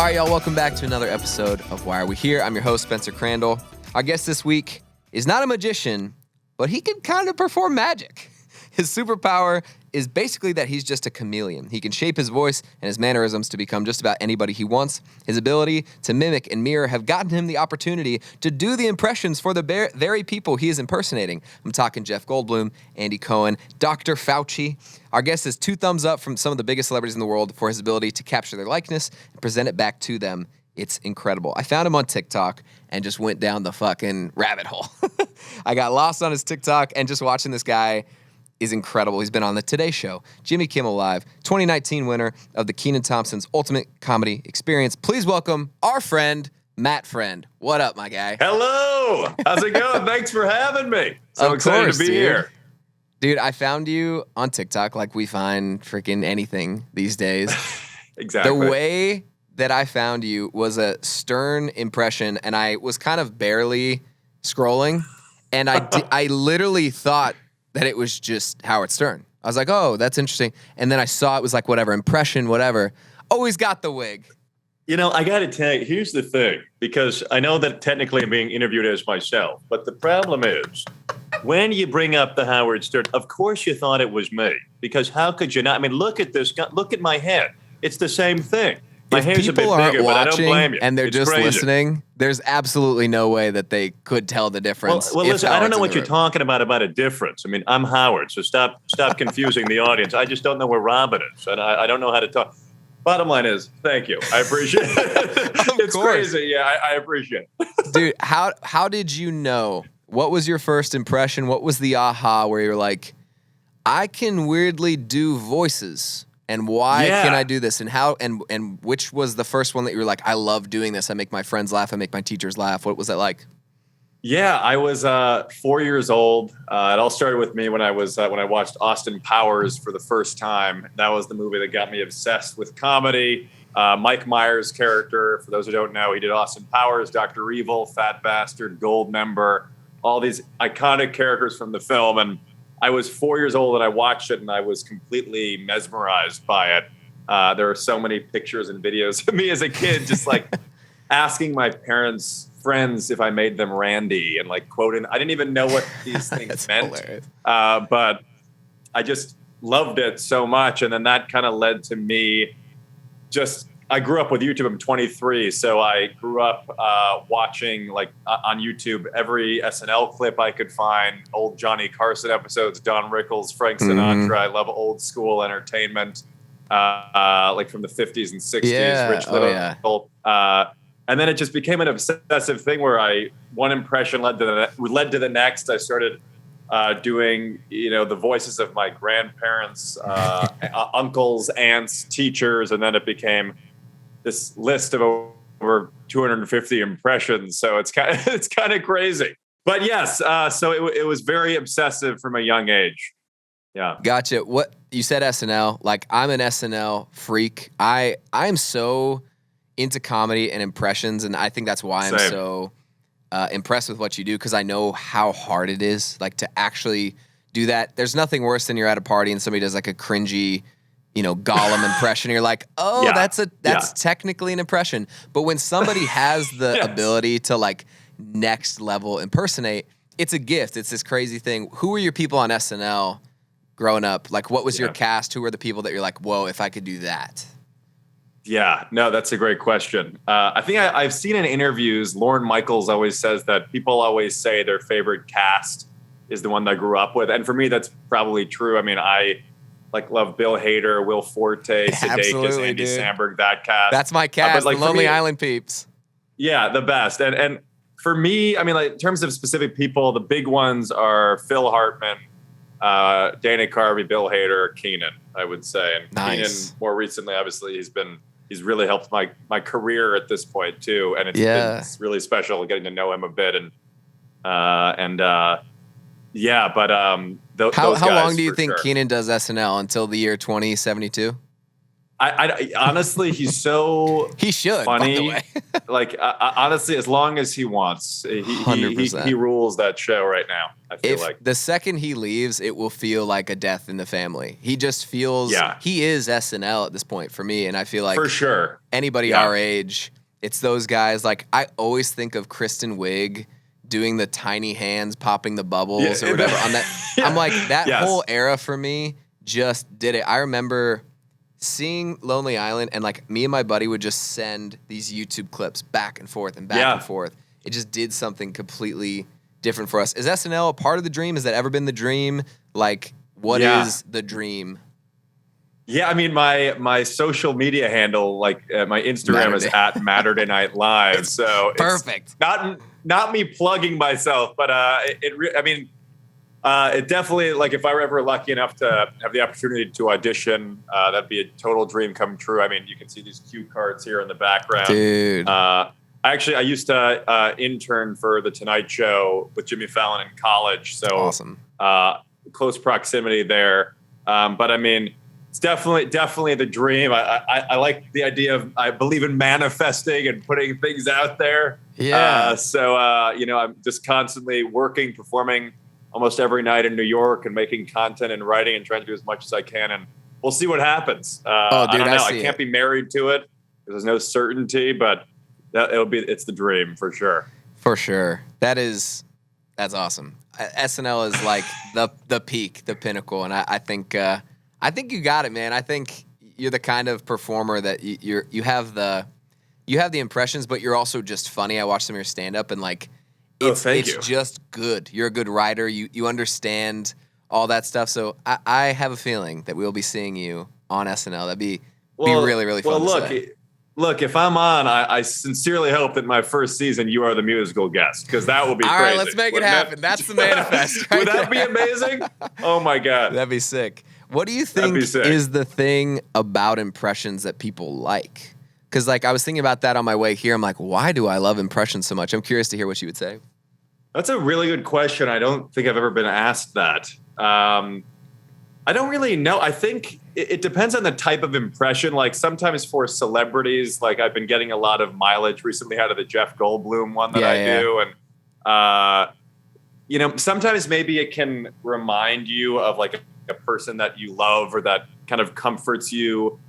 All right, y'all, welcome back to another episode of Why Are We Here? I'm your host, Spencer Crandall. Our guest this week is not a magician, but he can kind of perform magic. His superpower is basically that he's just a chameleon. He can shape his voice and his mannerisms to become just about anybody he wants. His ability to mimic and mirror have gotten him the opportunity to do the impressions for the very people he is impersonating. I'm talking Jeff Goldblum, Andy Cohen, Dr. Fauci. Our guest is 2 thumbs up from some of the biggest celebrities in the world for his ability to capture their likeness and present it back to them. It's incredible. I found him on TikTok and just went down the fucking rabbit hole. I got lost on his TikTok and just watching this guy is incredible. He's been on the Today Show, Jimmy Kimmel Live, 2019 winner of the Kenan Thompson's Ultimate Comedy Experience. Please welcome our friend, Matt Friend. What up, my guy? Hello. How's it going? Thanks for having me. So excited to be here. Dude, I found you on TikTok like we find freaking anything these days. Exactly. The way that I found you was a Stern impression, and I was kind of barely scrolling, and I literally thought that it was just Howard Stern. I was like, oh, that's interesting. And then I saw it was like whatever, impression, whatever. Oh, he's got the wig. You know, I got to tell you, here's the thing, because I know that technically I'm being interviewed as myself, but the problem is when you bring up the Howard Stern, of course you thought it was me, because how could you not? I mean, look at this. Look at my head. It's the same thing. My hair's a bit bigger, but I don't blame you. And they're it's just crazy. listening, there's absolutely no way that they could tell the difference. Well, listen, I don't know what you're talking about a difference. I mean, I'm Howard, so stop confusing the audience. I just don't know where Robin is, and I don't know how to talk. Bottom line is, thank you. I appreciate it. It's crazy. Yeah, I appreciate it. Dude, how did you know? What was your first impression? What was the aha where you're like, I can weirdly do voices? And why can I do this? And how? And which was the first one that you were like, I love doing this. I make my friends laugh. I make my teachers laugh. What was that like? Yeah, I was 4 years old. It all started with me when I watched Austin Powers for the first time. That was the movie that got me obsessed with comedy. Mike Myers' character, for those who don't know, he did Austin Powers, Dr. Evil, Fat Bastard, Goldmember, all these iconic characters from the film. And I was 4 years old and I watched it and I was completely mesmerized by it. There are so many pictures and videos of me as a kid, just like asking my parents' friends if I made them Randy and like quoting. I didn't even know what these things meant, but I just loved it so much. And then that kind of led to me I grew up with YouTube. I'm 23. So I grew up watching on YouTube every SNL clip I could find, old Johnny Carson episodes, Don Rickles, Frank Sinatra. I love old school entertainment, like from the 50s and 60s, Rich Little. And then it just became an obsessive thing where one impression led to the next. I started doing, the voices of my grandparents, uncles, aunts, teachers, and then it became this list of over 250 impressions. So it's kind of crazy. But yes, so it was very obsessive from a young age. Yeah. Gotcha. What you said SNL, like I'm an SNL freak. I'm so into comedy and impressions, and I think that's why I'm so impressed with what you do, because I know how hard it is, like to actually do that. There's nothing worse than you're at a party and somebody does like a cringy Gollum impression. You're like, oh, that's technically an impression. But when somebody has the ability to like next level impersonate, it's a gift. It's this crazy thing. Who were your people on SNL growing up? Like, what was your cast? Who were the people that you're like, whoa, if I could do that? Yeah, no, that's a great question. I think I've seen in interviews, Lorne Michaels always says that people always say their favorite cast is the one they grew up with. And for me, that's probably true. I mean, I love Bill Hader, Will Forte, Sudeikis, Andy Samberg, that cast. That's my cast, the Lonely Island peeps. Yeah, the best. And for me, I mean, in terms of specific people, the big ones are Phil Hartman, Dana Carvey, Bill Hader, Kenan, I would say. And Kenan, more recently, obviously, he's really helped my career at this point too. And it's really special getting to know him a bit. How long do you think Kenan does SNL until the year 2072? I honestly, he's so He should, funny. by the way. Like honestly, as long as he wants, he 100%. rules that show right now. I feel If like the second he leaves, it will feel like a death in the family. He just feels he is SNL at this point for me, and I feel like for sure anybody our age, it's those guys. Like I always think of Kristen Wiig doing the tiny hands, popping the bubbles or whatever on that. I'm like that whole era for me just did it. I remember seeing Lonely Island, and like me and my buddy would just send these YouTube clips back and forth and back and forth. It just did something completely different for us. Is SNL a part of the dream? Has that ever been the dream? Like, what is the dream? Yeah, I mean, my social media handle, like my Instagram is at Matterday Night Live. So perfect. It's not me plugging myself, but it definitely, like, if I were ever lucky enough to have the opportunity to audition, that'd be a total dream come true. I mean, you can see these cue cards here in the background. Dude. I used to intern for The Tonight Show with Jimmy Fallon in college. So awesome. Close proximity there. But I mean, it's definitely the dream. I like the idea of, I believe in manifesting and putting things out there. Yeah. I'm just constantly working, performing almost every night in New York and making content and writing and trying to do as much as I can. And we'll see what happens. I don't know. I can't be married to it because there's no certainty, but it's the dream for sure. For sure. That's awesome. SNL is like the peak, the pinnacle. And I think you got it, man. I think you're the kind of performer that you have the impressions, but you're also just funny. I watched some of your stand up and like, it's just good. You're a good writer. You understand all that stuff. So I have a feeling that we'll be seeing you on SNL. That'd be really, really fun. Well, look, if I'm on, I sincerely hope that my first season you are the musical guest, because that will be crazy. All right, let's make it happen. That's the manifest. Would that be amazing? Oh my God. That'd be sick. What do you think is the thing about impressions that people like? Because like I was thinking about that on my way here. I'm like, why do I love impressions so much? I'm curious to hear what you would say. That's a really good question. I don't think I've ever been asked that. I don't really know. I think it depends on the type of impression. Like sometimes for celebrities, like I've been getting a lot of mileage recently out of the Jeff Goldblum one that I do. And, sometimes maybe it can remind you of like a person that you love or that kind of comforts you.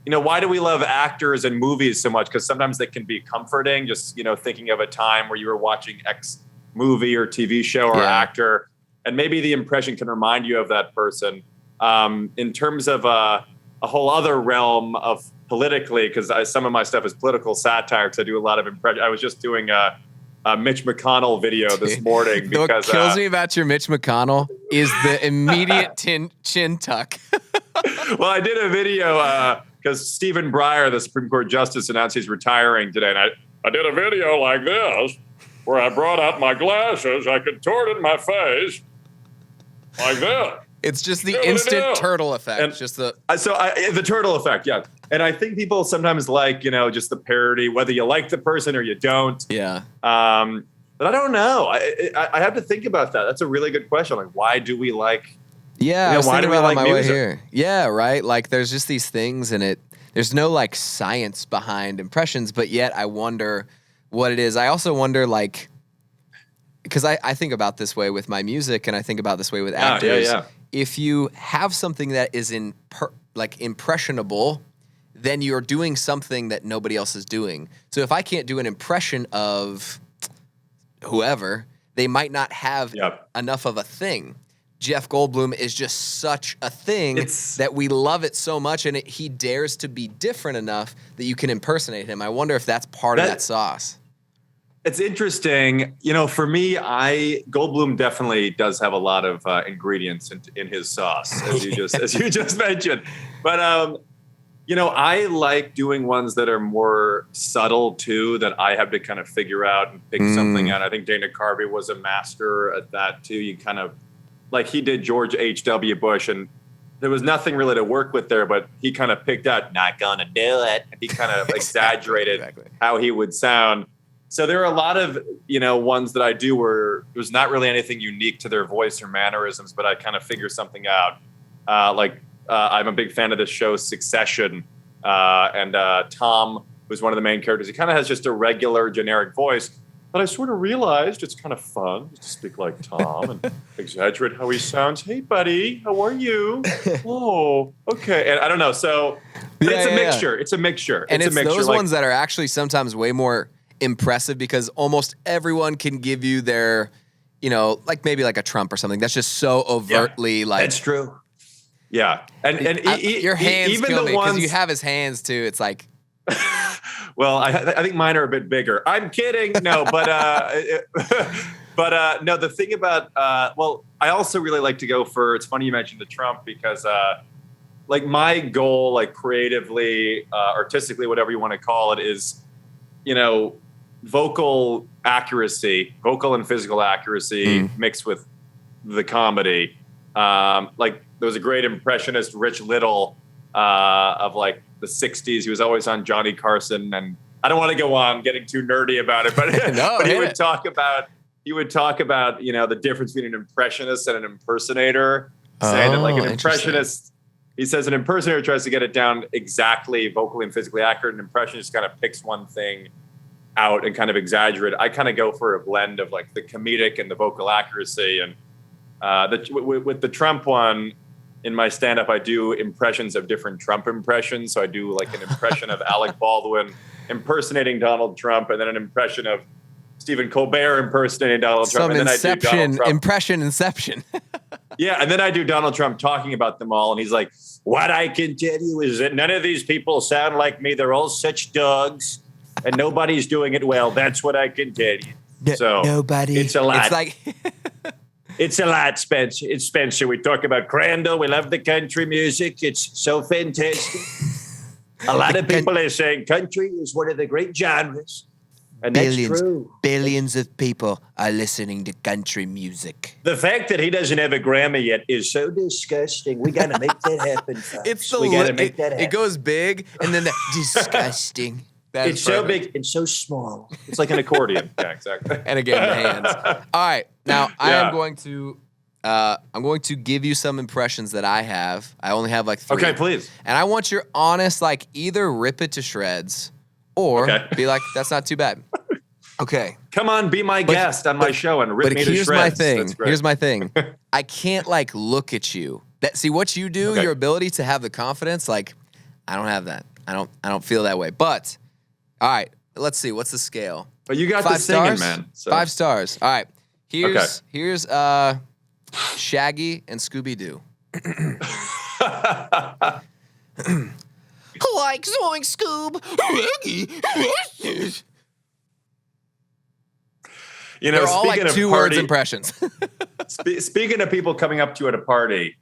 Why do we love actors and movies so much? Because sometimes they can be comforting, just, thinking of a time where you were watching X movie or TV show or actor, and maybe the impression can remind you of that person. In terms of a whole other realm of politically, because some of my stuff is political satire, because I do a lot of impressions. I was just doing a Mitch McConnell video this morning. Because what kills me about your Mitch McConnell is the immediate chin tuck. Well, I did a video because Stephen Breyer, the Supreme Court Justice, announced he's retiring today. And I did a video like this, where I brought out my glasses, I contorted my face like this. It's just the instant turtle effect. And just the turtle effect, yeah. And I think people sometimes like, just the parody, whether you like the person or you don't. Yeah. But I don't know. I have to think about that. That's a really good question. Like, why do we like? Yeah, I was thinking about it on my way here. Yeah, right. Like, there's just these things, and there's no like science behind impressions, but yet I wonder what it is. I also wonder, like, because I think about this way with my music, and I think about this way with actors. Yeah. If you have something that is impressionable, then you're doing something that nobody else is doing. So if I can't do an impression of whoever, they might not have enough of a thing. Jeff Goldblum is just such a thing that we love it so much, and he dares to be different enough that you can impersonate him. I wonder if that's part of that sauce. It's interesting. For me, Goldblum definitely does have a lot of ingredients in his sauce, as you just mentioned. But I like doing ones that are more subtle too, that I have to kind of figure out and pick something out. I think Dana Carvey was a master at that too. You kind of, like, he did George H.W. Bush, and there was nothing really to work with there, but he kind of picked out, not gonna do it. And he kind of exaggerated how he would sound. So there are a lot of, ones that I do where there's not really anything unique to their voice or mannerisms, but I kind of figure something out. Like I'm a big fan of this show, Succession. And Tom, who's one of the main characters, he kind of has just a regular generic voice. But I sort of realized it's kind of fun to speak like Tom and exaggerate how he sounds. Hey, buddy, how are you? Oh, okay. And I don't know. So it's a mixture. It's a mixture. And it's a mixture, those ones that are actually sometimes way more impressive because almost everyone can give you their, like maybe like a Trump or something. That's just so overtly like. That's true. Yeah. And your hands even kill the me because ones, you have his hands too. It's like. Well, I think mine are a bit bigger. I'm kidding. No, but no, the thing about, I also really like to go for, it's funny you mentioned the Trump because like my goal, like creatively, artistically, whatever you want to call it is, vocal and physical accuracy mixed with the comedy. Like there was a great impressionist, Rich Little, of like the 60s. He was always on Johnny Carson, and I don't want to go on getting too nerdy about it, but, but he would talk about the difference between an impressionist and an impersonator, saying that like an impressionist, he says an impersonator tries to get it down exactly vocally and physically accurate. An impressionist kind of picks one thing out and kind of exaggerate. I kind of go for a blend of like the comedic and the vocal accuracy. And with the Trump one, in my stand-up, I do impressions of different Trump impressions. So I do like an impression of Alec Baldwin impersonating Donald Trump, and then an impression of Stephen Colbert impersonating Donald Trump. Some and then I do Donald Trump. Inception. Yeah, and then I do Donald Trump talking about them all, and he's like, what I can tell you is that none of these people sound like me. They're all such dogs, and nobody's doing it well. That's what I can tell you. So nobody. It's a lot. It's like... It's a lot, Spencer. It's Spencer. We talk about Crandall. We love the country music. It's so fantastic. A lot of people are saying country is one of the great genres. And that's true. Billions of people are listening to country music. The fact that he doesn't have a Grammy yet is so disgusting. We got to make that happen, folks. We got to make that happen. It goes big and then disgusting. It's so big and so small. It's like an accordion. Yeah, exactly. And again, the hands. All right. Now I'm going to give you some impressions that I have. I only have like 3. Okay, please. And I want your honest, like either rip it to shreds or be like, that's not too bad. Okay. Come on, be my guest on my show and rip me to shreds. Here's my thing. I can't like look at you. See what you do, your ability to have the confidence, like I don't have that. I don't feel that way. But all right, let's see. What's the scale? But you got the singing, man. So. 5 stars. All right. Here's Shaggy and Scooby-Doo. Like Zoink Scoob. They're all like 2 words impressions. Speaking of people coming up to you at a party,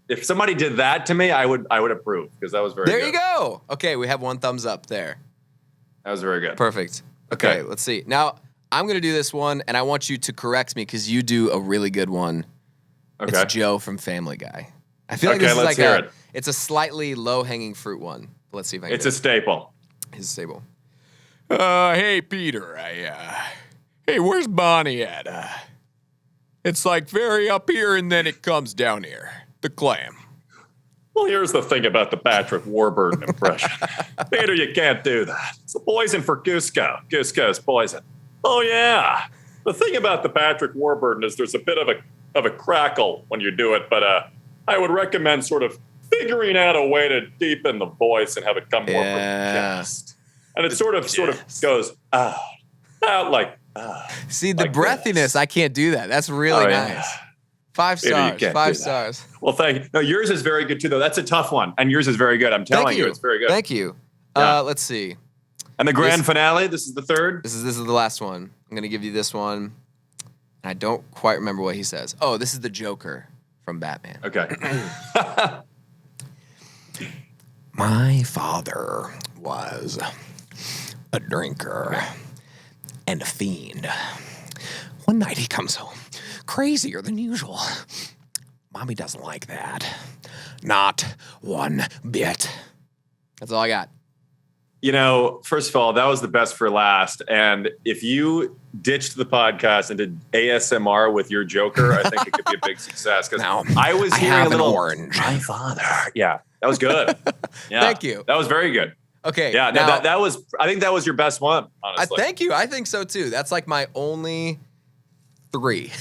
if somebody did that to me, I would approve because that was very good. There you go. Okay, we have 1 thumbs up there. That was very good. Perfect. Okay, let's see. Now, I'm going to do this one, and I want you to correct me because you do a really good one. Okay. It's Joe from Family Guy. I feel like this is like it's a slightly low-hanging fruit one. Let's see if I can It's a staple. It's a staple. Hey, Peter. Hey, where's Bonnie at? It's like very up here, and then it comes down here. The clam. Well, here's the thing about the Patrick Warburton impression. Peter, you can't do that. It's a poison for Cusco. Cusco's poison. Oh, yeah. The thing about the Patrick Warburton is there's a bit of a crackle when you do it, but I would recommend sort of figuring out a way to deepen the voice and have it come more from the chest. And it sort of goes out like See, the breathiness, this. I can't do that. That's really nice. Yeah. 5 stars. 5 stars. Well, thank you. No, yours is very good too, though. That's a tough one, and yours is very good. I'm telling you, it's very good. Thank you. Yeah. Let's see. And the grand finale. This is the third. This is the last one. I'm gonna give you this one. I don't quite remember what he says. Oh, this is the Joker from Batman. Okay. My father was a drinker and a fiend. One night he comes home crazier than usual. Mommy doesn't like that. Not one bit. That's all I got. First of all, that was the best for last. And if you ditched the podcast and did ASMR with your Joker, I think it could be a big success. Because I was hearing a little orange. My father. Yeah, that was good. Yeah, Thank you. That was very good. Okay. Yeah, now, that was. I think that was your best one. Honestly, thank you. I think so too. That's like my only 3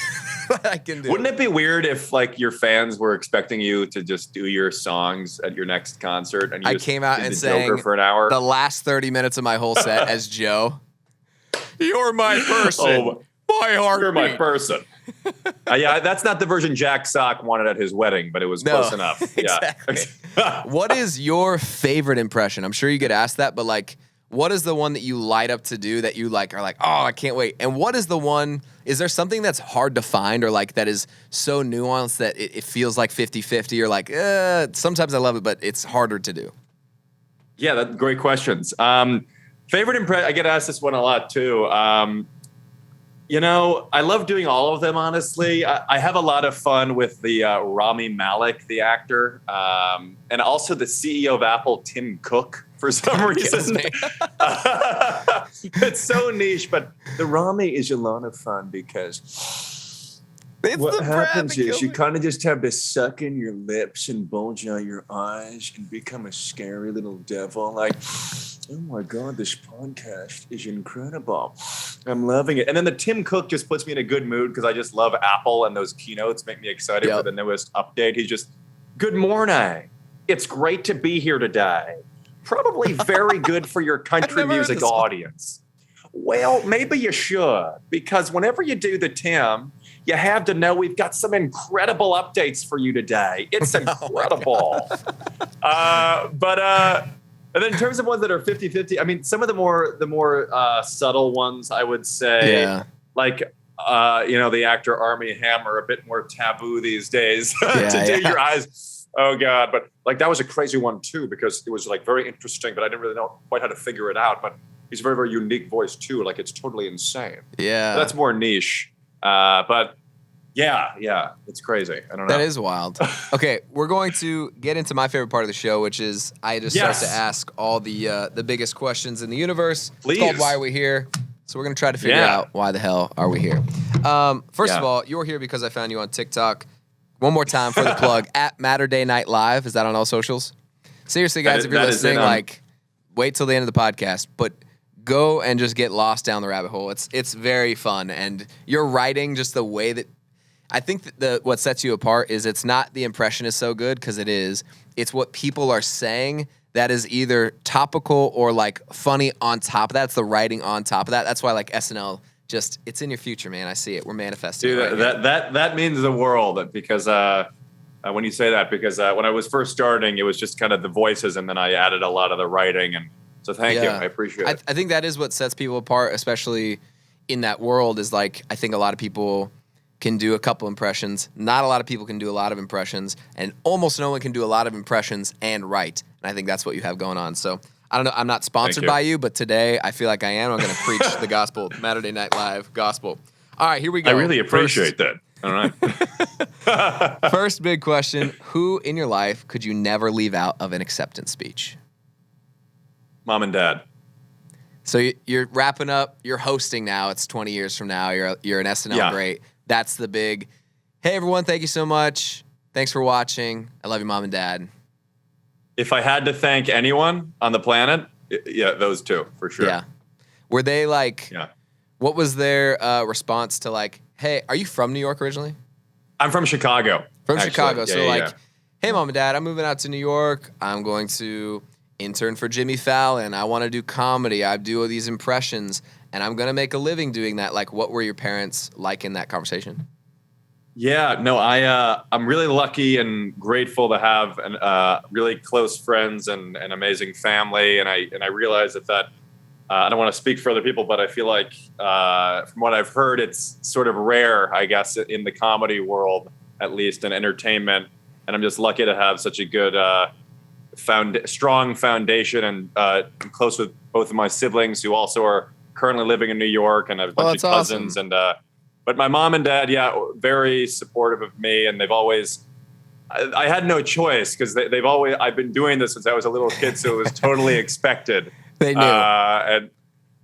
that I can do. Wouldn't it be weird if like your fans were expecting you to just do your songs at your next concert and you I came out and sang Joker for an hour? The last 30 minutes of my whole set as Joe. You're my person. My heart. You're my person. Yeah, that's not the version Jack Sock wanted at his wedding, but it was close enough. Exactly. Yeah. What is your favorite impression? I'm sure you get asked that, but like, what is the one that you light up to do that you like are like, oh, I can't wait? And what is the one, is there something that's hard to find or like that is so nuanced that it feels like 50-50 or like, sometimes I love it, but it's harder to do? Yeah, that's great questions. Favorite impression, I get asked this one a lot too. I love doing all of them, honestly. I have a lot of fun with the Rami Malek, the actor, and also the CEO of Apple, Tim Cook, for some reason. It's so niche, but the Rami is a lot of fun because what happens is you kind of just have to suck in your lips and bulge out your eyes and become a scary little devil. Like, oh my God, this podcast is incredible. I'm loving it. And then the Tim Cook just puts me in a good mood because I just love Apple and those keynotes make me excited for the newest update. He's just, good morning. It's great to be here today. Probably very good for your country music audience. Well, maybe you should, because whenever you do the Tim, you have to know we've got some incredible updates for you today. It's incredible. And then in terms of ones that are 50-50, I mean, some of the more subtle ones, I would say, like, the actor Armie Hammer, a bit more taboo these days to do your eyes. Oh God. But like, that was a crazy one too, because it was like very interesting, but I didn't really know quite how to figure it out. But he's a very, very unique voice too. Like, it's totally insane. Yeah. So that's more niche. But yeah, it's crazy. I don't know. That is wild. Okay, we're going to get into my favorite part of the show, which is I just start to ask all the biggest questions in the universe. Please. It's called Why Are We Here? So we're going to try to figure out why the hell are we here. First of all, you're here because I found you on TikTok. One more time for the plug, at Matterday Night Live. Is that on all socials? Seriously, guys, if you're listening, wait till the end of the podcast, but go and just get lost down the rabbit hole. It's very fun, and your writing, just the way that I think that what sets you apart is it's not the impression is so good, because it is. It's what people are saying that is either topical or like funny on top of that. It's the writing on top of that. That's why like SNL just, it's in your future, man. I see it. We're manifesting. Dude, it right that means the world, because when you say that, because when I was first starting, it was just kind of the voices, and then I added a lot of the writing, and so thank you. I appreciate it. I think that is what sets people apart, especially in that world, is like, I think a lot of people can do a couple impressions. Not a lot of people can do a lot of impressions, and almost no one can do a lot of impressions and write. And I think that's what you have going on. So I don't know. I'm not sponsored by you, but today I feel like I am. I'm going to preach the gospel, Matterday Night Live gospel. All right, here we go. I really appreciate that. All right. First big question. Who in your life could you never leave out of an acceptance speech? Mom and dad. So you're wrapping up. You're hosting now. It's 20 years from now. You're an SNL great. That's the big, hey, everyone, thank you so much. Thanks for watching. I love you, Mom and Dad. If I had to thank anyone on the planet, those two, for sure. Yeah. Were they like, what was their response to like, hey, are you from New York originally? I'm from Chicago. From Chicago. Hey, Mom and Dad, I'm moving out to New York. I'm going to intern for Jimmy Fallon. I want to do comedy. I do all these impressions, and I'm going to make a living doing that. Like, what were your parents like in that conversation? Yeah, no, I'm really lucky and grateful to have really close friends and an amazing family. And I realize that I don't want to speak for other people, but I feel like from what I've heard, it's sort of rare, I guess, in the comedy world, at least in entertainment. And I'm just lucky to have such a good, strong foundation, and I'm close with both of my siblings who also are currently living in New York, and I have a bunch of cousins. Awesome. And but my mom and dad, very supportive of me, and they've always. I had no choice, because they've always. I've been doing this since I was a little kid, so it was totally expected. They knew.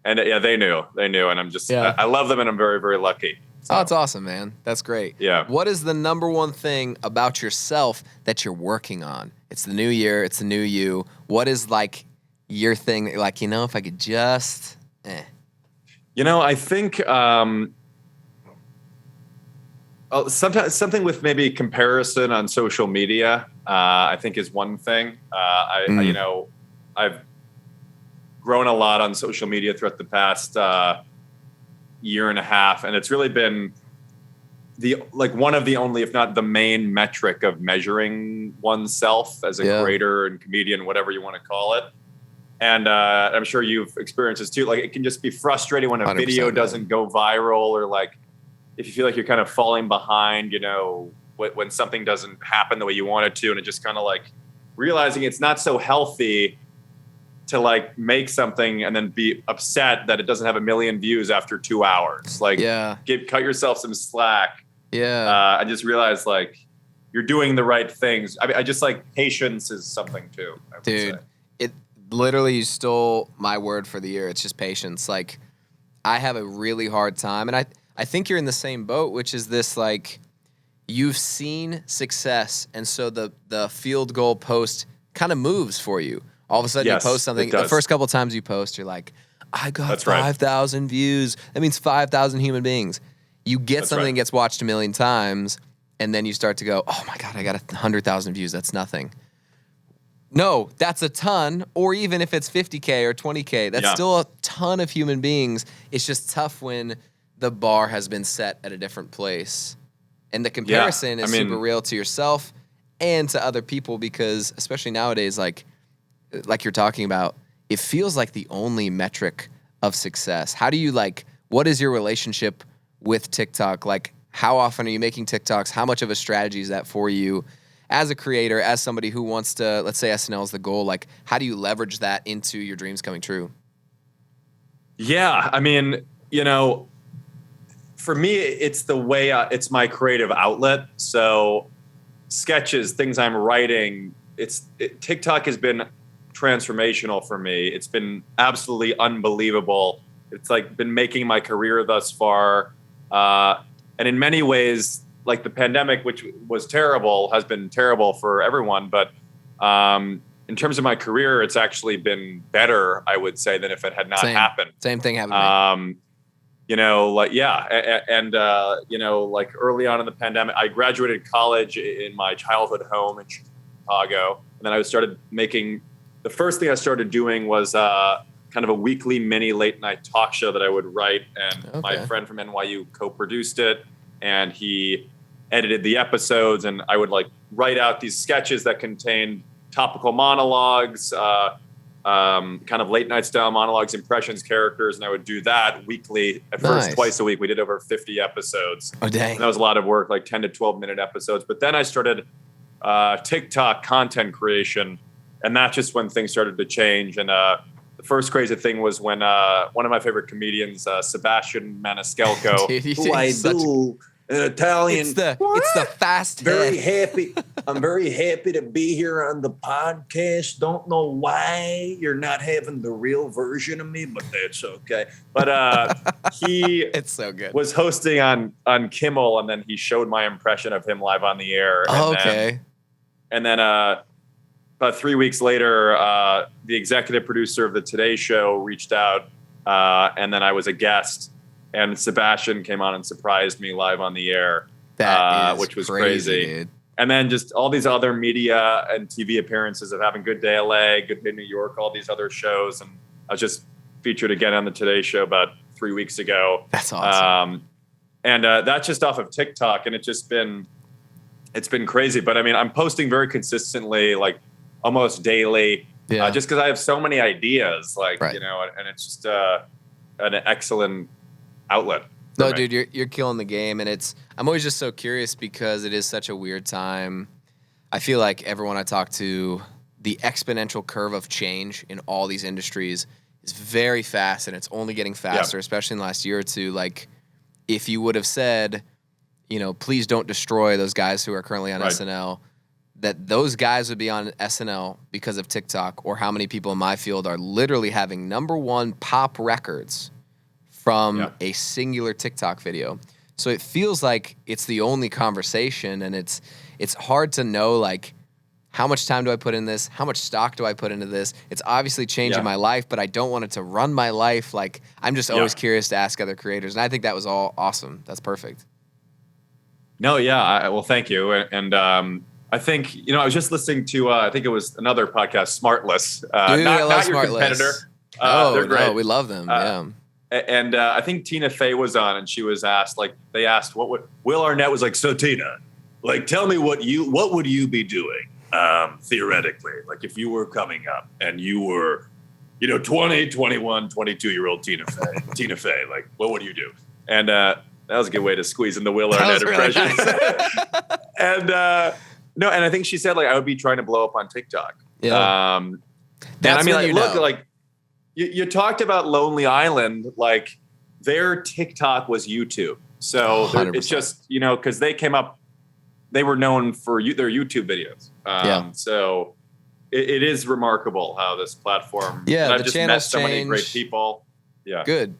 And yeah, they knew, and I'm just, I love them, and I'm very, very lucky. So. Oh, that's awesome, man. That's great. Yeah. What is the number one thing about yourself that you're working on? It's the new year. It's the new you. What is like your thing that you're like, if I could just, I think sometimes something with maybe comparison on social media, I think is one thing. I've grown a lot on social media throughout the past year and a half, and it's really been one of the only, if not the main metric of measuring oneself as a creator and comedian, whatever you want to call it. And I'm sure you've experienced this too. Like, it can just be frustrating when a video doesn't go viral, or like if you feel like you're kind of falling behind, when something doesn't happen the way you want it to, and it just kind of like realizing it's not so healthy to like make something and then be upset that it doesn't have 1 million views after 2 hours. Like, cut yourself some slack. Yeah. I just realized like you're doing the right things. I just like patience is something too. Dude, it literally, you stole my word for the year. It's just patience. Like, I have a really hard time, and I think you're in the same boat, which is this, like, you've seen success, and so the field goal post kind of moves for you. All of a sudden, you post something. The first couple times you post, you're like, I got 5,000 views. That means 5,000 human beings. You get something that gets watched 1 million times, and then you start to go, oh my God, I got 100,000 views. That's nothing. No, that's a ton. Or even if it's 50K or 20K, that's still a ton of human beings. It's just tough when the bar has been set at a different place. And the comparison is super real to yourself and to other people, because especially nowadays, like you're talking about, it feels like the only metric of success. How do you what is your relationship with TikTok? Like, how often are you making TikToks? How much of a strategy is that for you as a creator, as somebody who wants to, let's say SNL is the goal, like, how do you leverage that into your dreams coming true? Yeah. For me, it's the way, it's my creative outlet. So sketches, things I'm writing, TikTok has been transformational for me. It's been absolutely unbelievable. It's like been making my career thus far. And in many ways, like the pandemic, which was terrible, has been terrible for everyone. But in terms of my career, it's actually been better, I would say, than if it had not happened. Same thing happened to me. Like early on in the pandemic, I graduated college in my childhood home in Chicago. And then I started the first thing I started doing was kind of a weekly mini late night talk show that I would write. And my friend from NYU co-produced it, and he edited the episodes, and I would write out these sketches that contained topical monologues, kind of late night style monologues, impressions, characters, and I would do that weekly at first, twice a week. We did over 50 episodes. Oh, dang. And that was a lot of work, like 10 to 12 minute episodes. But then I started TikTok content creation, and that's just when things started to change. And the first crazy thing was when one of my favorite comedians, Sebastian Maniscalco, who I do, an Italian. It's the fast Very head. happy. I'm very happy to be here on the podcast. Don't know why you're not having the real version of me, but that's okay. But he it's so good. Was hosting on Kimmel, and then he showed my impression of him live on the air. And then about 3 weeks later, the executive producer of the Today Show reached out, and then I was a guest. And Sebastian came on and surprised me live on the air, which was crazy. Dude. And then just all these other media and TV appearances of having Good Day LA, Good Day New York, all these other shows. And I was just featured again on the Today Show about 3 weeks ago. That's awesome. And that's just off of TikTok. And it's been crazy. But I mean, I'm posting very consistently, like almost daily, just because I have so many ideas, and it's just an excellent outlet. No, dude, you're killing the game, and I'm always just so curious because it is such a weird time. I feel like everyone I talk to, the exponential curve of change in all these industries is very fast, and it's only getting faster, especially in the last year or two. Like, if you would have said, please don't destroy those guys who are currently on SNL, that those guys would be on SNL because of TikTok, or how many people in my field are literally having #1 pop records from a singular TikTok video. So it feels like it's the only conversation, and it's hard to know, like, how much time do I put in this? How much stock do I put into this? It's obviously changing my life, but I don't want it to run my life. Like, I'm just always curious to ask other creators, and I think that was all awesome. That's perfect. No, yeah. Well, thank you. And I think, I was just listening to, I think it was another podcast, Smartless. Dude, I love not your Smartless. competitor. They're great. No, we love them. Yeah. And I think Tina Fey was on, and she was asked, they asked, Will Arnett was like, so Tina, tell me what would you be doing, theoretically, like if you were coming up and you were, 20, 21, 22-year-old Tina Fey, like, what would you do? And that was a good way to squeeze in the Will Arnett impression. Nice. And no, and I think she said, I would be trying to blow up on TikTok. Yeah. That's look, you talked about Lonely Island, their TikTok was YouTube. So it's just, because they came up, they were known for their YouTube videos. So it is remarkable how this platform, the I've just met so many great people. Yeah. Good.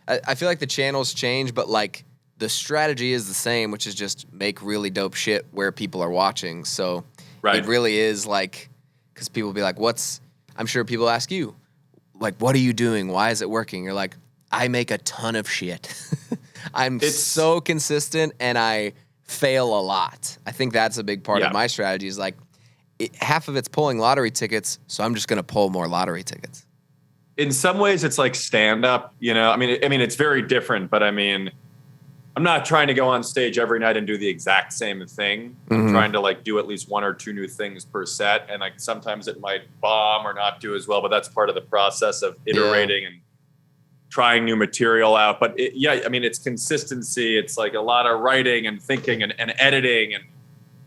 I feel like the channels change, but the strategy is the same, which is just make really dope shit where people are watching. So it really is because people will be like, I'm sure people ask you, what are you doing? Why is it working? You're like, I make a ton of shit. It's so consistent, and I fail a lot. I think that's a big part of my strategy is half of it's pulling lottery tickets, so I'm just going to pull more lottery tickets. In some ways, it's like stand-up, I mean, it's very different, but I mean, I'm not trying to go on stage every night and do the exact same thing. I'm trying to do at least 1 or 2 new things per set. And sometimes it might bomb or not do as well, but that's part of the process of iterating and trying new material out. But it's consistency. It's a lot of writing and thinking and editing. And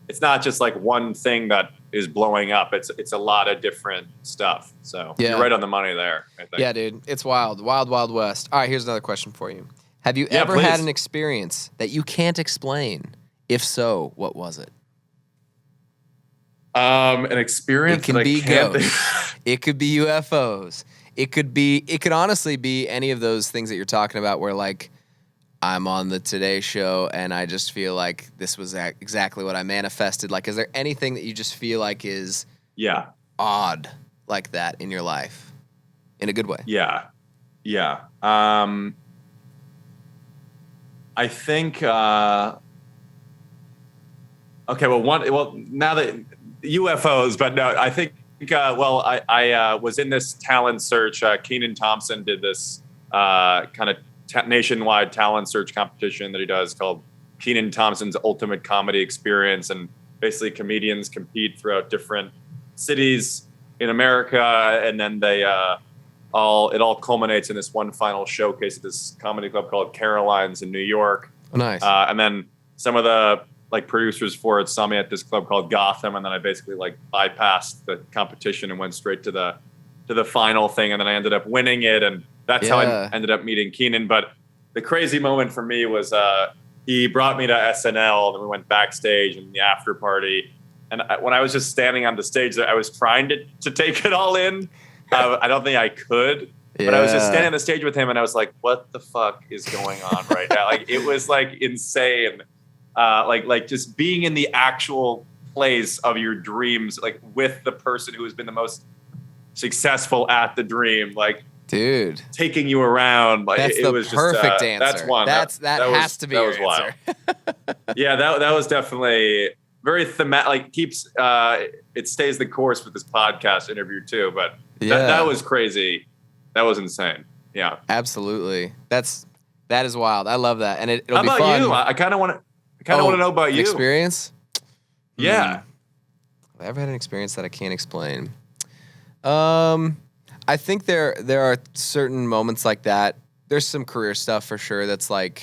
it's not just one thing that is blowing up. It's a lot of different stuff. So you're right on the money there, I think. Yeah, dude. It's wild. Wild, wild west. All right, here's another question for you. Have you ever had an experience that you can't explain? If so, what was it? An experience. It can be ghosts. It could be UFOs. It could honestly be any of those things that you're talking about where I'm on the Today Show and I just feel like this was exactly what I manifested. Is there anything that you just feel like is odd like that in your life in a good way? Yeah. I think, now that UFOs, but no, I think, I was in this talent search. Kenan Thompson did this kind of nationwide talent search competition that he does called Kenan Thompson's Ultimate Comedy Experience. And basically comedians compete throughout different cities in America. And then it all culminates in this one final showcase at this comedy club called Caroline's in New York. Oh, nice. And then some of the producers for it saw me at this club called Gotham, and then I basically bypassed the competition and went straight to the final thing, and then I ended up winning it, and that's how I ended up meeting Kenan. But the crazy moment for me was he brought me to SNL, and we went backstage in the after party, and when I was just standing on the stage, I was trying to take it all in. I don't think I could. But I was just standing on the stage with him, and I was like, "What the fuck is going on right now?" It was insane. Just being in the actual place of your dreams, with the person who has been the most successful at the dream, dude, taking you around. That's it the was perfect just, answer. That's one. That has to be your answer. Wild. Yeah, that was definitely very thematic. Keeps it stays the course with this podcast interview too. But that was crazy. That was insane. Yeah, absolutely. That is wild. I love that, and it'll How be about fun. you? I kind of want to know about you. Experience? Yeah. Have I ever had an experience that I can't explain? I think there are certain moments like that. There's some career stuff for sure that's where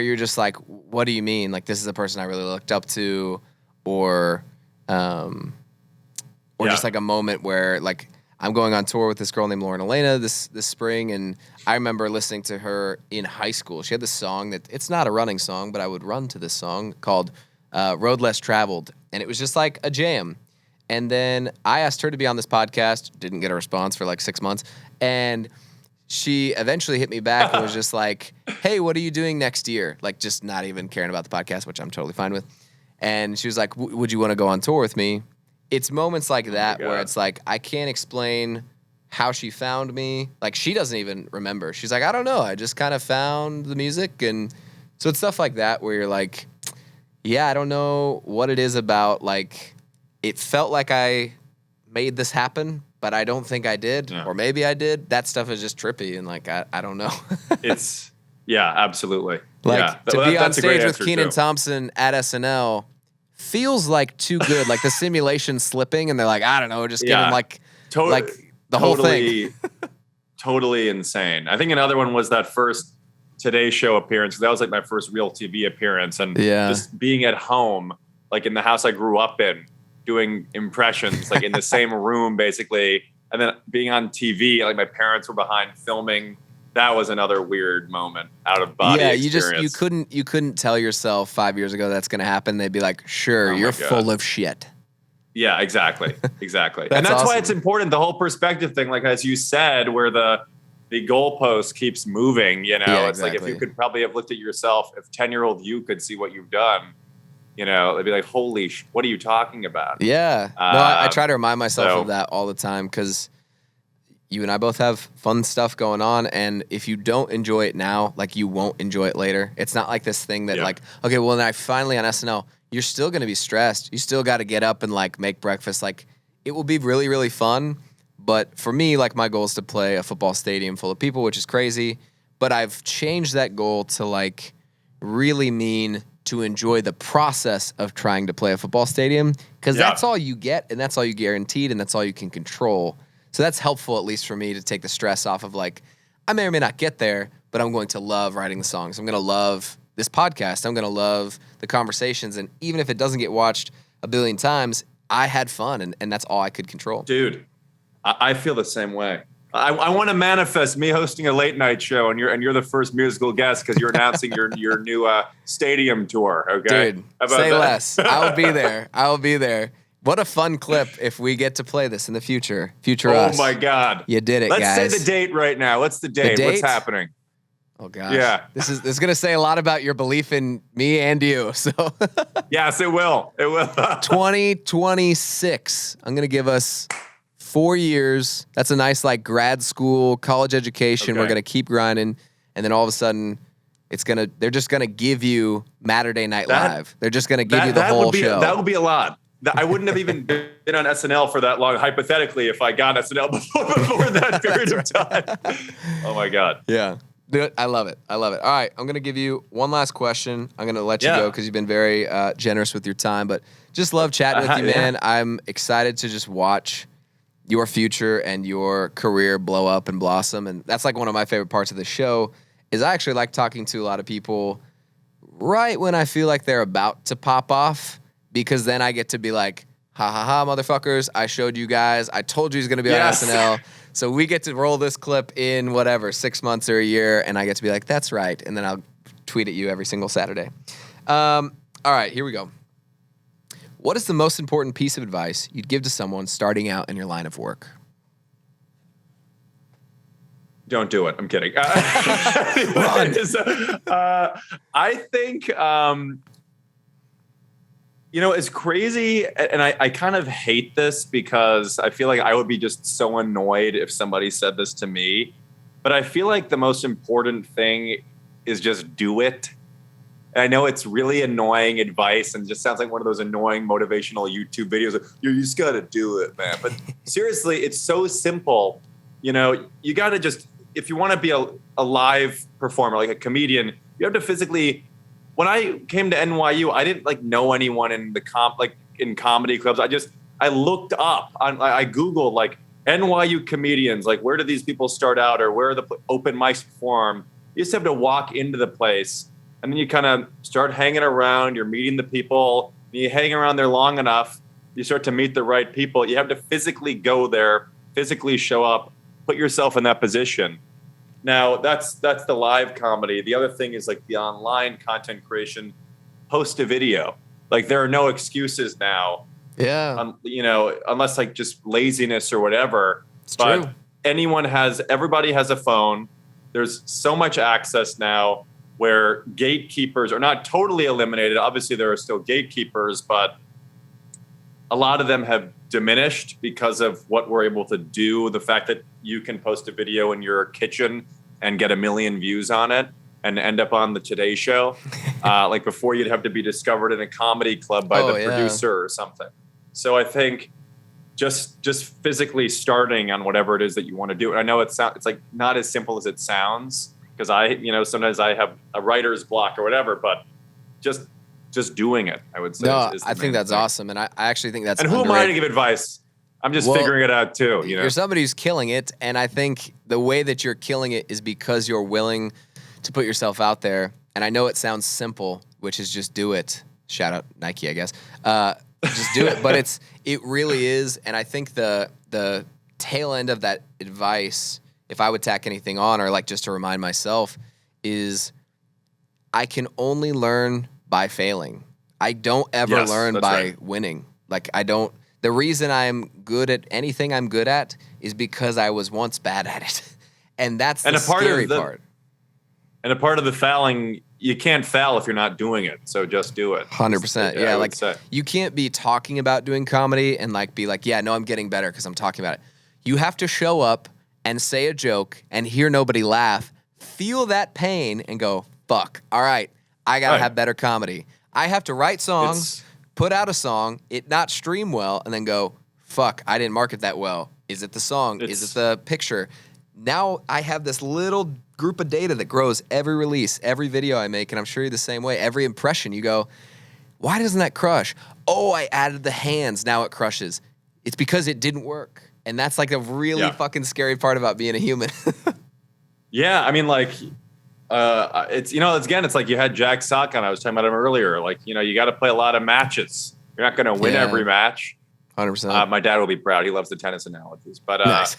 you're just like, what do you mean? This is a person I really looked up to, or just a moment where I'm going on tour with this girl named Lauren Elena this spring, and I remember listening to her in high school. She had this song that it's not a running song, but I would run to this song called Road Less Traveled. And it was just like a jam. And then I asked her to be on this podcast, didn't get a response for like 6 months. And she eventually hit me back and was just like, hey, what are you doing next year? Like, just not even caring about the podcast, which I'm totally fine with. And she was like, would you want to go on tour with me? It's moments like that where it's like, I can't explain how she found me. Like, she doesn't even remember. She's like, I don't know. I just kind of found the music. And so it's stuff like that where you're like, yeah, I don't know what it is about, like, it felt like I made this happen, but I don't think I did. Yeah. Or maybe I did. That stuff is just trippy, and, like, I don't know. Absolutely. Like, to be on stage with Kenan Thompson at SNL feels like too good. Like, the simulation slipping, and they're like, I don't know, just give him, like, the whole thing. Totally insane. I think another one was that first Today Show appearance. That was, like, my first real TV appearance. And just being at home, like, in the house I grew up in, doing impressions, like in the same room, basically. And then being on TV, like my parents were behind filming. That was another weird moment, out of body experience. You couldn't tell yourself 5 years ago that's going to happen. They'd be like, sure, you're full of shit. Yeah, exactly. And that's awesome. Why it's important. The whole perspective thing, like, as you said, where the goalpost keeps moving, you know, it's like, if you could probably have looked at yourself, if 10-year-old you could see what you've done, you know, they'd be like, holy what are you talking about? Yeah. No, I try to remind myself of that all the time, because you and I both have fun stuff going on. And if you don't enjoy it now, like, you won't enjoy it later. It's not like this thing that like, okay, well, then I finally on SNL, you're still going to be stressed. You still got to get up and, like, make breakfast. Like, it will be really, really fun. But for me, like, my goal is to play a football stadium full of people, which is crazy. But I've changed that goal to, like, really mean to enjoy the process of trying to play a football stadium, because that's all you get, and that's all you guaranteed, and that's all you can control. So that's helpful, at least for me, to take the stress off of, like, I may or may not get there, but I'm going to love writing the songs. I'm going to love this podcast. I'm going to love the conversations. And even if it doesn't get watched a billion times, I had fun, and that's all I could control. Dude, I feel the same way. I want to manifest me hosting a late night show, and you're the first musical guest because you're announcing your new stadium tour. Okay, dude, say less. I'll be there. I'll be there. What a fun clip if we get to play this in the future. Us. Oh my God, you did it, guys. Let's say the date right now. What's the date? What's happening? Oh gosh. Yeah. This is gonna say a lot about your belief in me and you. So yes, it will. It will. 2026. I'm gonna give us 4 years. That's a nice, like, grad school, college education. Okay. We're going to keep grinding. And then all of a sudden, they're just going to give you Matterday Night Live. They're just going to give you the whole show. That would be a lot. I wouldn't have even been on SNL for that long, hypothetically, if I got SNL before that period of time. Oh my God. Yeah. Dude, I love it. All right. I'm going to give you one last question. I'm going to let you go because you've been very generous with your time, but just love chatting with you, man. I'm excited to just watch your future and your career blow up and blossom. And that's, like, one of my favorite parts of the show is I actually like talking to a lot of people right when I feel like they're about to pop off, because then I get to be like, ha ha ha, motherfuckers, I showed you guys. I told you he's going to be on SNL. So we get to roll this clip in 6 months or a year, and I get to be like, that's right. And then I'll tweet at you every single Saturday. All right, here we go. What is the most important piece of advice you'd give to someone starting out in your line of work? Don't do it. I'm kidding. I think, it's crazy. And I kind of hate this because I feel like I would be just so annoyed if somebody said this to me. But I feel like the most important thing is just do it. And I know it's really annoying advice and just sounds like one of those annoying motivational YouTube videos. You just got to do it, man. But seriously, it's so simple. You got to just, if you want to be a live performer, like a comedian, you have to physically, when I came to NYU, I didn't know anyone in in comedy clubs. I looked up, I Googled NYU comedians, where do these people start out or where are the open mics perform? You just have to walk into the place. And then you kind of start hanging around. You're meeting the people. You hang around there long enough. You start to meet the right people. You have to physically go there, physically show up, put yourself in that position. Now, that's the live comedy. The other thing is the online content creation. Post a video. like there are no excuses now. Yeah. Unless like just laziness or whatever. It's but true. everybody has a phone. There's so much access now where gatekeepers are not totally eliminated. Obviously, there are still gatekeepers, but a lot of them have diminished because of what we're able to do. The fact that you can post a video in your kitchen and get 1 million views on it and end up on the Today Show. Like before, you'd have to be discovered in a comedy club by the producer or something. So I think just physically starting on whatever it is that you want to do. And I know it's like not as simple as it sounds, because sometimes I have a writer's block or whatever, but just doing it, I would say. No, is I think that's awesome. And I actually think that's And who am I to give advice? I'm just figuring it out too. You're somebody who's killing it. And I think the way that you're killing it is because you're willing to put yourself out there. And I know it sounds simple, which is just do it. Shout out Nike, I guess. Just do it. But it really is. And I think the tail end of that advice, if I would tack anything on, or like just to remind myself, is I can only learn by failing. I don't ever learn by winning. Like the reason I'm good at anything I'm good at is because I was once bad at it. And that's the scary part. And a part of the failing, you can't fail if you're not doing it. So just do it. 100%. Yeah, like you can't be talking about doing comedy and like be like, yeah, no, I'm getting better because I'm talking about it. You have to show up and say a joke and hear nobody laugh, feel that pain and go, fuck, all right, I got to have better comedy. I have to write songs, put out a song, it not stream well, and then go, fuck, I didn't market that well. Is it the song? Is it the picture? Now I have this little group of data that grows every release, every video I make, and I'm sure you're the same way. Every impression, you go, why doesn't that crush? Oh, I added the hands, now it crushes. It's because it didn't work. And that's like a really fucking scary part about being a human. Yeah, I mean, like, it's like you had Jack Sock on. I was talking about him earlier. Like, you got to play a lot of matches. You're not going to win every match. 100%. My dad will be proud. He loves the tennis analogies. But nice.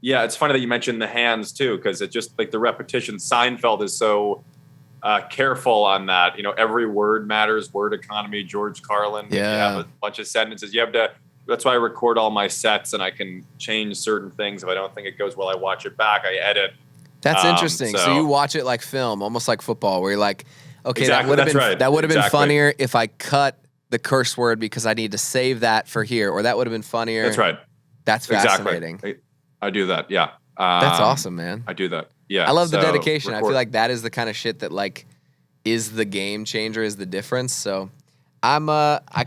it's funny that you mentioned the hands too, because it's just like the repetition. Seinfeld is so careful on that. Every word matters. Word economy. George Carlin. Yeah. You have a bunch of sentences. You have to. That's why I record all my sets, and I can change certain things. If I don't think it goes well, I watch it back. I edit. That's interesting. So you watch it like film, almost like football, where you're like, okay, exactly, that would have been funnier if I cut the curse word because I need to save that for here, or that would have been funnier. That's right. That's fascinating. Exactly. I do that. Yeah. That's awesome, man. I do that. Yeah. I love the dedication. I feel like that is the kind of shit that like is the game changer, is the difference. So I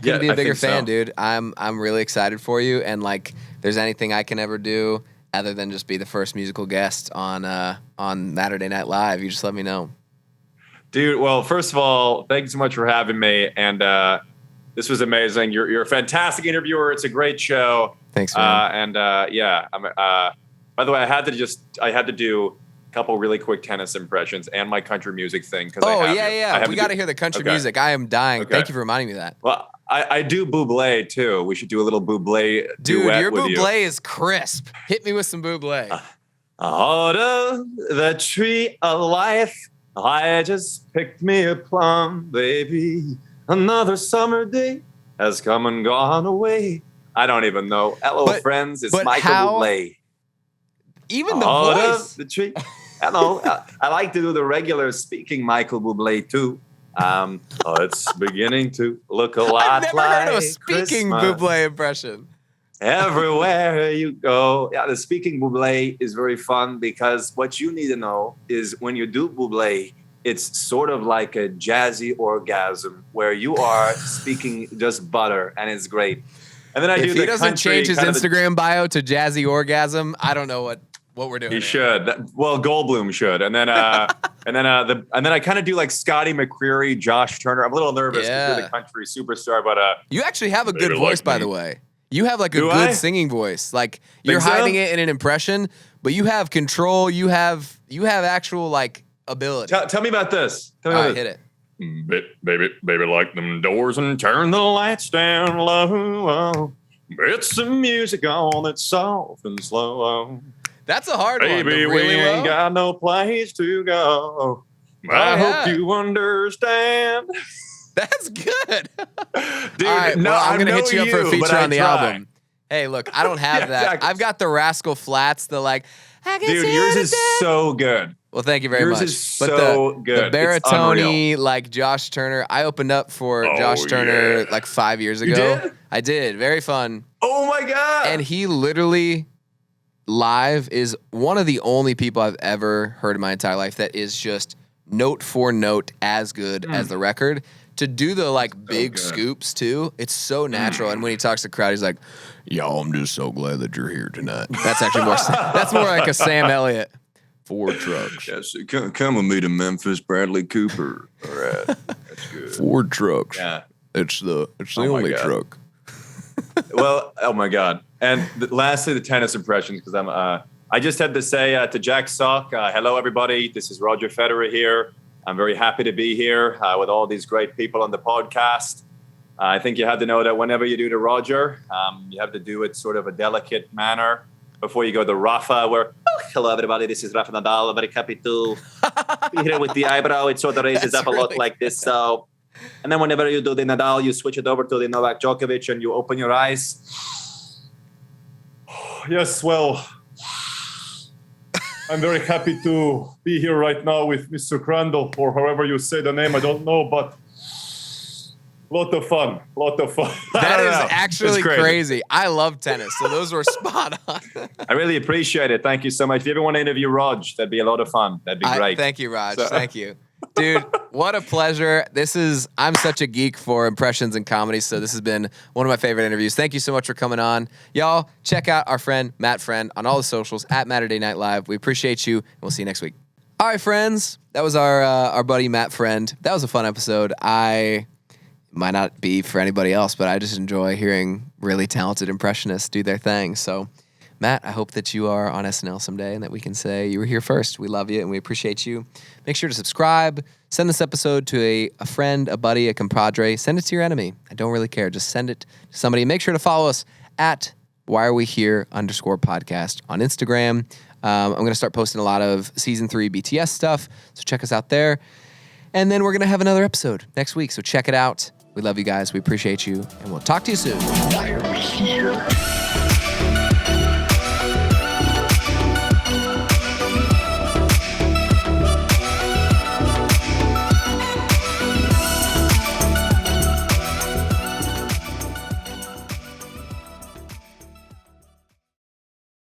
couldn't be a bigger fan, dude. I'm really excited for you, and like, if there's anything I can ever do other than just be the first musical guest on Saturday Night Live, you just let me know. Dude, well, first of all, thank you so much for having me, and this was amazing. You're a fantastic interviewer. It's a great show. Thanks, man. By the way, I had to do a couple really quick tennis impressions and my country music thing. We got to hear the country music. I am dying. Okay. Thank you for reminding me of that. Well, I do Bublé too. We should do a little Bublé dude, duet your with Bublé is crisp. Hit me with some Bublé. Out the tree of life, I just picked me a plum, baby. Another summer day has come and gone away. I don't even know. Hello, friends. It's Michael Bublé. Even the voice. The tree. Hello. I like to do the regular speaking Michael Bublé too. It's beginning to look a lot like I've never heard of a speaking Christmas. Bublé impression. Everywhere you go. Yeah, the speaking Bublé is very fun because what you need to know is when you do Bublé, it's sort of like a jazzy orgasm where you are speaking just butter, and it's great. And then if he doesn't change his Instagram bio to jazzy orgasm, I don't know what we're doing. He should. Well, Goldblum should. And then and then I kind of do like Scotty McCreery, Josh Turner. I'm a little nervous because you're the country superstar, but you actually have a good voice, by the way. You have like a good singing voice. Like you're hiding it in an impression, but you have control. You have actual like ability. Tell me about this. Hit it. Baby, like them doors and turn the lights down low. It's the music on that's soft and slow. That's a hard one. Baby, we ain't got no place to go. I hope you understand. That's good. Dude, All right, no, well, I'm I going to know hit you up for a but feature I on the try. album. Hey, look, I don't have Yeah, that. exactly. I've got the Rascal Flats, the like, I can Dude, see yours it is again. so good. Well, thank you very Yours much. is so good. The It's unreal. baritone like Josh Turner. I opened up for Oh, Josh Turner yeah. like 5 years You ago. did? I did. Very fun. Oh my God. And he literally live is one of the only people I've ever heard in my entire life that is just note for note as good as the record. To do the like big good. scoops too, it's so natural. And when he talks to the crowd, he's like, "Yo, I'm just so glad that you're here tonight." That's actually more. That's more like a Sam Elliott. 4 trucks. Yes, come with me to Memphis, Bradley Cooper. All right, that's good. 4 trucks. Yeah. It's the Oh my only God. truck. Well, oh my God. And lastly, the tennis impressions, because I just had to say to Jack Sock, hello, everybody. This is Roger Federer here. I'm very happy to be here with all these great people on the podcast. I think you have to know that whenever you do the Roger, you have to do it sort of a delicate manner before you go to Rafa, where, oh, hello, everybody. This is Rafa Nadal. Very happy to be here with the eyebrow. It sort of raises up a lot really like this. So, and then whenever you do the Nadal, you switch it over to the Novak Djokovic and you open your eyes. Yes, well, I'm very happy to be here right now with Mr. Crandall, or however you say the name. I don't know, but lot of fun. That is actually crazy. I love tennis, so those were spot on. I really appreciate it. Thank you so much. If you ever want to interview Raj, that'd be a lot of fun. That'd be great. Thank you, Raj. Thank you. Dude, what a pleasure. I'm such a geek for impressions and comedy, so this has been one of my favorite interviews. Thank you so much for coming on. Y'all, check out our friend, Matt Friend, on all the socials, at Matterday Night Live. We appreciate you, and we'll see you next week. All right, friends. That was our buddy, Matt Friend. That was a fun episode. Might not be for anybody else, but I just enjoy hearing really talented impressionists do their thing. So, Matt, I hope that you are on SNL someday and that we can say you were here first. We love you and we appreciate you. Make sure to subscribe. Send this episode to a friend, a buddy, a compadre. Send it to your enemy. I don't really care. Just send it to somebody. Make sure to follow us at WhyAreWeHere_podcast on Instagram. I'm going to start posting a lot of Season 3 BTS stuff, so check us out there. And then we're going to have another episode next week, so check it out. We love you guys. We appreciate you, and we'll talk to you soon. Why are we here?